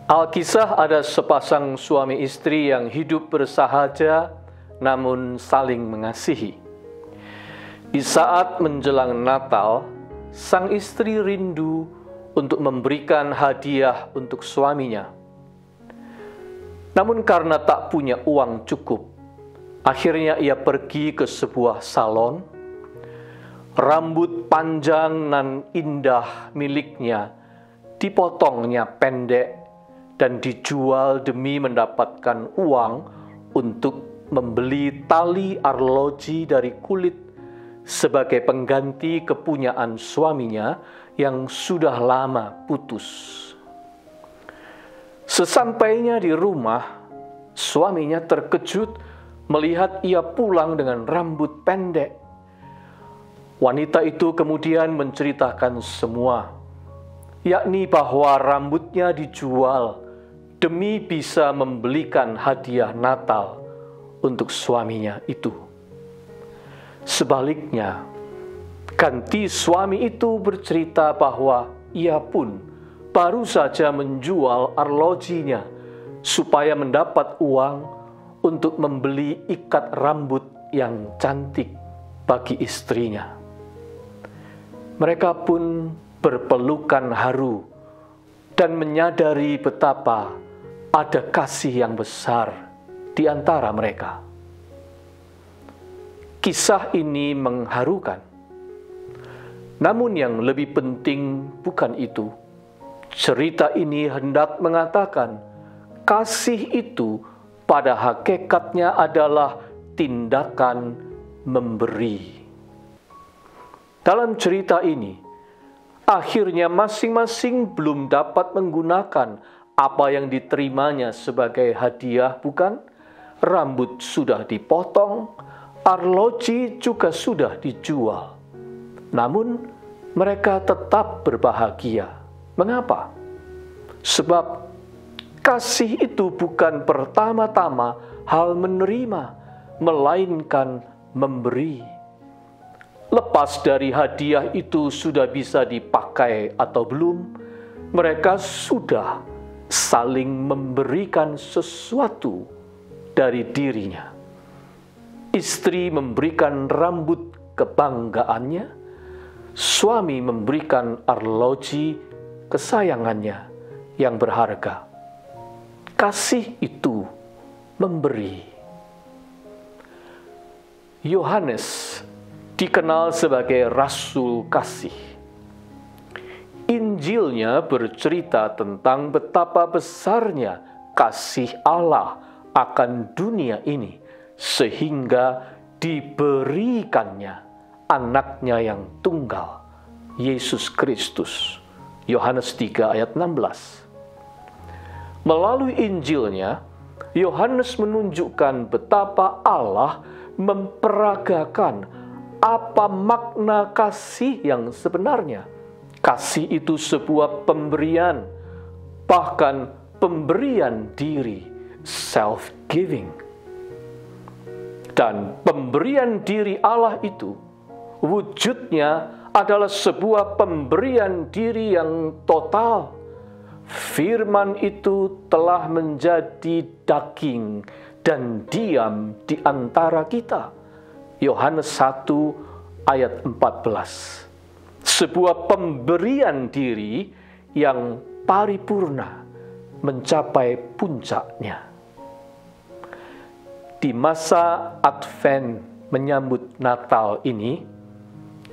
Alkisah ada sepasang suami istri yang hidup bersahaja namun saling mengasihi. Di saat menjelang Natal, sang istri rindu untuk memberikan hadiah untuk suaminya. Namun karena tak punya uang cukup, akhirnya ia pergi ke sebuah salon. Rambut panjang nan indah miliknya dipotongnya pendek dan dijual demi mendapatkan uang untuk membeli tali arloji dari kulit sebagai pengganti kepunyaan suaminya yang sudah lama putus. Sesampainya di rumah, suaminya terkejut melihat ia pulang dengan rambut pendek. Wanita itu kemudian menceritakan semua, yakni bahwa rambutnya dijual demi bisa membelikan hadiah Natal untuk suaminya itu. Sebaliknya, ganti suami itu bercerita bahwa ia pun baru saja menjual arlojinya supaya mendapat uang untuk membeli ikat rambut yang cantik bagi istrinya. Mereka pun berpelukan haru dan menyadari betapa ada kasih yang besar di antara mereka. Kisah ini mengharukan. Namun yang lebih penting bukan itu. Cerita ini hendak mengatakan kasih itu pada hakikatnya adalah tindakan memberi. Dalam cerita ini, akhirnya masing-masing belum dapat menggunakan apa yang diterimanya sebagai hadiah, bukan? Rambut sudah dipotong, arloji juga sudah dijual. Namun mereka tetap berbahagia. Mengapa? Sebab kasih itu bukan pertama-tama hal menerima, melainkan memberi. Lepas dari hadiah itu sudah bisa dipakai atau belum, mereka sudah saling memberikan sesuatu dari dirinya. Istri memberikan rambut kebanggaannya, suami memberikan arloji kesayangannya yang berharga. Kasih itu memberi. Yohanes dikenal sebagai Rasul Kasih. Injilnya bercerita tentang betapa besarnya kasih Allah akan dunia ini, sehingga diberikannya anaknya yang tunggal, Yesus Kristus. Yohanes 3 ayat 16. Melalui Injilnya, Yohanes menunjukkan betapa Allah memperagakan apa makna kasih yang sebenarnya. Kasih itu sebuah pemberian, bahkan pemberian diri, self-giving. Dan pemberian diri Allah itu, wujudnya adalah sebuah pemberian diri yang total. Firman itu telah menjadi daging dan diam di antara kita. Yohanes 1 ayat 14. Sebuah pemberian diri yang paripurna, mencapai puncaknya. Di masa Advent menyambut Natal ini,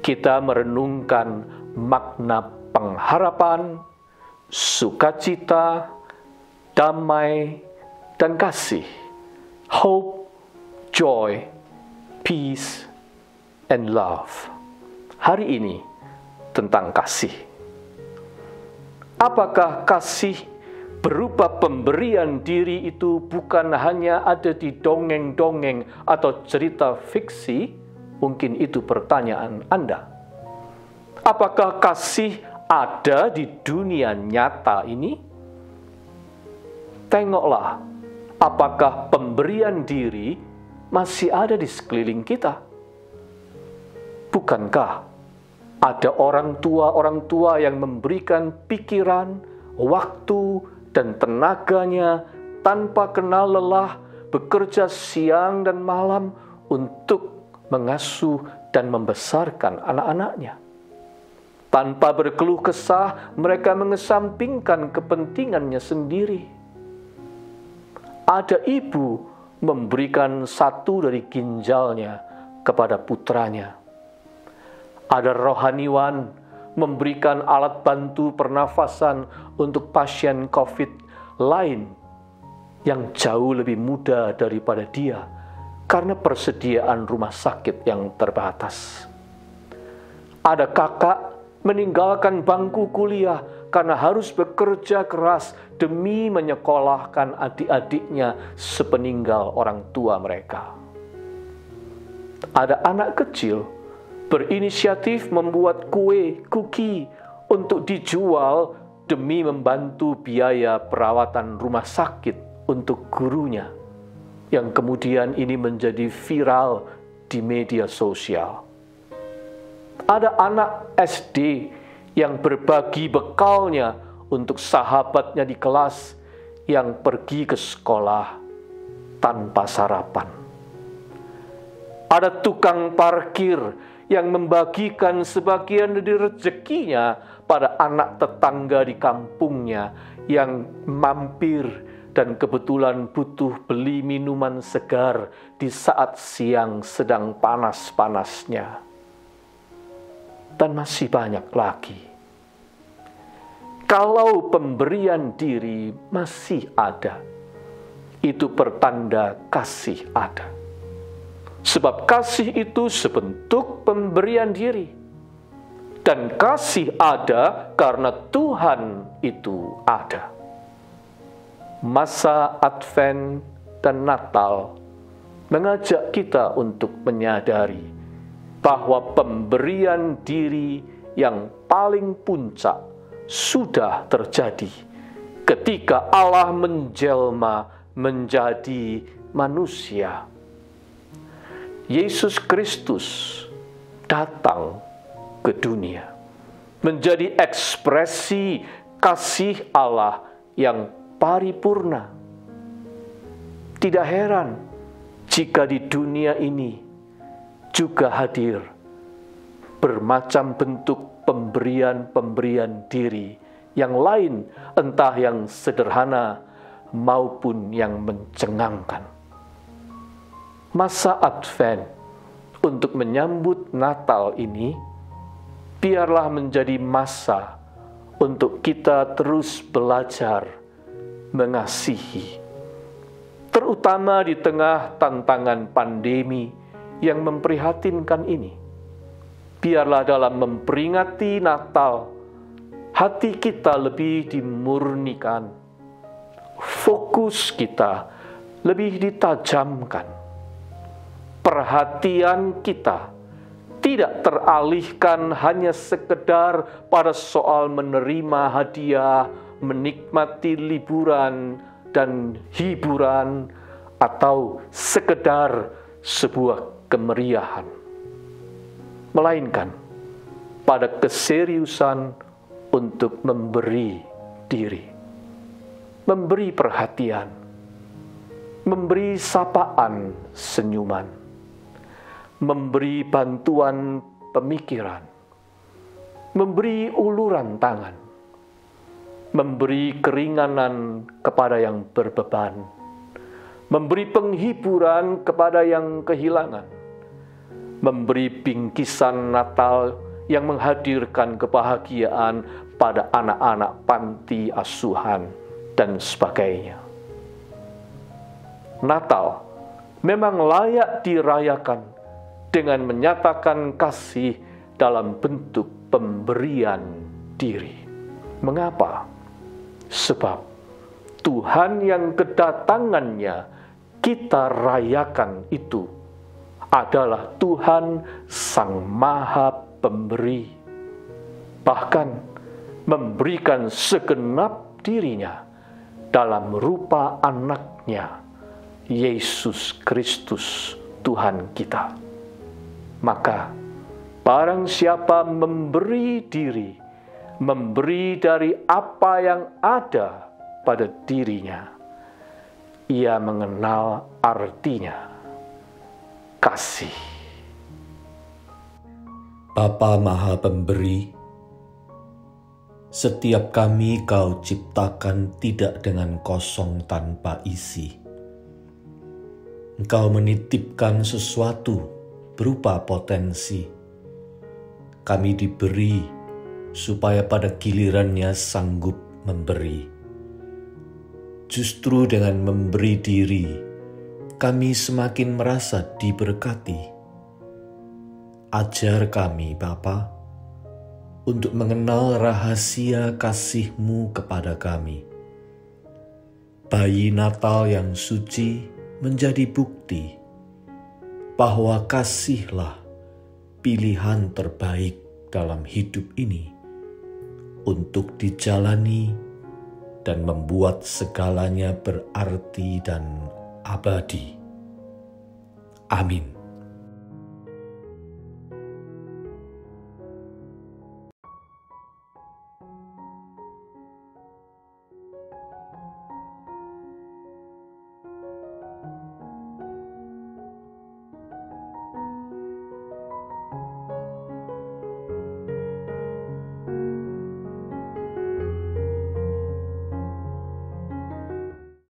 kita merenungkan makna pengharapan, sukacita, damai, dan kasih. Hope, joy, peace, and love. Hari ini tentang kasih. Apakah kasih berupa pemberian diri itu bukan hanya ada di dongeng-dongeng atau cerita fiksi. Mungkin itu pertanyaan Anda. Apakah kasih ada di dunia nyata ini? Tengoklah, apakah pemberian diri masih ada di sekeliling kita? Bukankah ada orang tua yang memberikan pikiran, waktu, dan tenaganya tanpa kenal lelah, bekerja siang dan malam untuk mengasuh dan membesarkan anak-anaknya? Tanpa berkeluh kesah, mereka mengesampingkan kepentingannya sendiri. Ada ibu memberikan satu dari ginjalnya kepada putranya. Ada rohaniwan memberikan alat bantu pernafasan untuk pasien COVID lain yang jauh lebih muda daripada dia karena persediaan rumah sakit yang terbatas. Ada kakak meninggalkan bangku kuliah karena harus bekerja keras demi menyekolahkan adik-adiknya sepeninggal orang tua mereka. Ada anak kecil berinisiatif membuat kue, kuki untuk dijual demi membantu biaya perawatan rumah sakit untuk gurunya, yang kemudian ini menjadi viral di media sosial. Ada anak SD yang berbagi bekalnya untuk sahabatnya di kelas yang pergi ke sekolah tanpa sarapan. Ada tukang parkir yang membagikan sebagian dari rezekinya pada anak tetangga di kampungnya yang mampir dan kebetulan butuh beli minuman segar di saat siang sedang panas-panasnya. Dan masih banyak lagi. Kalau pemberian diri masih ada, itu pertanda kasih ada. Sebab kasih itu sebentuk pemberian diri. Dan kasih ada karena Tuhan itu ada. Masa Advent dan Natal mengajak kita untuk menyadari bahwa pemberian diri yang paling puncak sudah terjadi ketika Allah menjelma menjadi manusia. Yesus Kristus datang ke dunia menjadi ekspresi kasih Allah yang paripurna. Tidak heran jika di dunia ini juga hadir bermacam bentuk pemberian diri yang lain, entah yang sederhana maupun yang mencengangkan. Masa Advent untuk menyambut Natal ini, biarlah menjadi masa untuk kita terus belajar mengasihi, terutama di tengah tantangan pandemi yang memprihatinkan ini. Biarlah dalam memperingati Natal, hati kita lebih dimurnikan, fokus kita lebih ditajamkan, perhatian kita tidak teralihkan hanya sekedar pada soal menerima hadiah, menikmati liburan dan hiburan, atau sekedar sebuah kemeriahan, melainkan pada keseriusan untuk memberi diri, memberi perhatian, memberi sapaan senyuman, memberi bantuan pemikiran, memberi uluran tangan, memberi keringanan kepada yang berbeban, memberi penghiburan kepada yang kehilangan, memberi bingkisan Natal yang menghadirkan kebahagiaan pada anak-anak panti asuhan, dan sebagainya. Natal memang layak dirayakan dengan menyatakan kasih dalam bentuk pemberian diri. Mengapa? Sebab Tuhan yang kedatangannya kita rayakan itu adalah Tuhan Sang Maha Pemberi, bahkan memberikan segenap dirinya dalam rupa anaknya, Yesus Kristus Tuhan kita. Maka barang siapa memberi diri, memberi dari apa yang ada pada dirinya, ia mengenal artinya kasih. Bapa Maha Pemberi, setiap kami Kau ciptakan tidak dengan kosong tanpa isi. Engkau menitipkan sesuatu berupa potensi. Kami diberi supaya pada gilirannya sanggup memberi. Justru dengan memberi diri, kami semakin merasa diberkati. Ajar kami, Bapa, untuk mengenal rahasia kasih-Mu kepada kami. Bayi Natal yang suci menjadi bukti bahwa kasihlah pilihan terbaik dalam hidup ini untuk dijalani dan membuat segalanya berarti dan abadi. Amin.